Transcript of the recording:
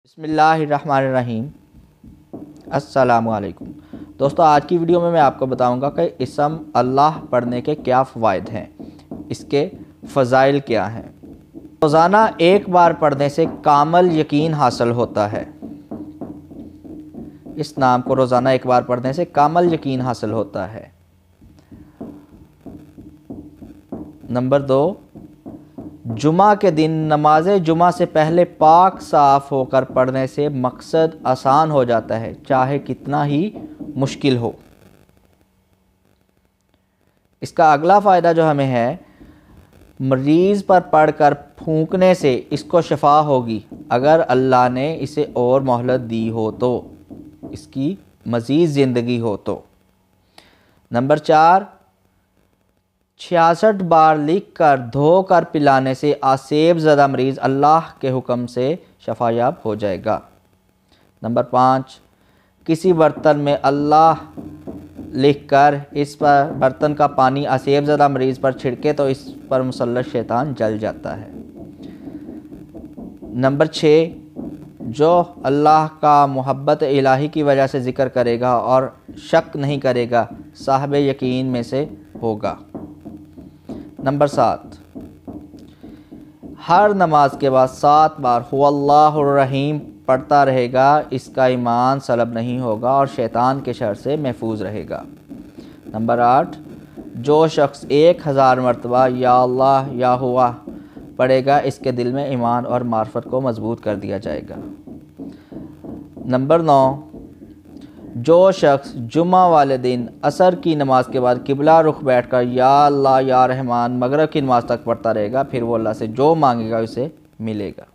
बिस्मिल्लाहिर्रहमानिर्रहीम। अस्सलामुअलैकुम दोस्तों, आज की वीडियो में मैं आपको बताऊंगा कि इसम अल्लाह पढ़ने के क्या फ़वाइद हैं, इसके फ़ज़ाइल क्या हैं। रोज़ाना एक बार पढ़ने से कामल यकीन हासिल होता है। इस नाम को रोज़ाना एक बार पढ़ने से कामल यकीन हासिल होता है। नंबर 2, जुमा के दिन नमाज जुमा से पहले पाक साफ़ होकर पढ़ने से मकसद आसान हो जाता है, चाहे कितना ही मुश्किल हो। इसका अगला फ़ायदा जो हमें है, मरीज़ पर पढ़कर फूंकने से इसको शफा होगी, अगर अल्लाह ने इसे और मोहलत दी हो तो, इसकी मज़ीद ज़िंदगी हो तो। नंबर 4, 66 बार लिख कर धो कर पिलाने से आसेब ज़दा मरीज़ अल्लाह के हुक्म से शफायाब हो जाएगा। नंबर 5, किसी बर्तन में अल्लाह लिख कर इस पर बर्तन का पानी आसेब ज़दा मरीज़ पर छिड़के तो इस पर मुसल्लत शैतान जल जाता है। नंबर 6, जो अल्लाह का मोहब्बत इलाही की वजह से ज़िक्र करेगा और शक नहीं करेगा, साहिब यकीन में से होगा। नंबर 7, हर नमाज के बाद 7 बार हुवल्लाहुर रहीम पढ़ता रहेगा, इसका ईमान सलब नहीं होगा और शैतान के शर से महफूज रहेगा। नंबर 8, जो शख्स 1000 मरतबा या अल्लाह या हुआ पढ़ेगा, इसके दिल में ईमान और मार्फत को मजबूत कर दिया जाएगा। नंबर 9, जो शख्स जुमा वाले दिन असर की नमाज के बाद किबला रुख बैठकर या अल्लाह या रहमान मगरिब की नमाज तक पढ़ता रहेगा, फिर वो अल्लाह से जो मांगेगा उसे मिलेगा।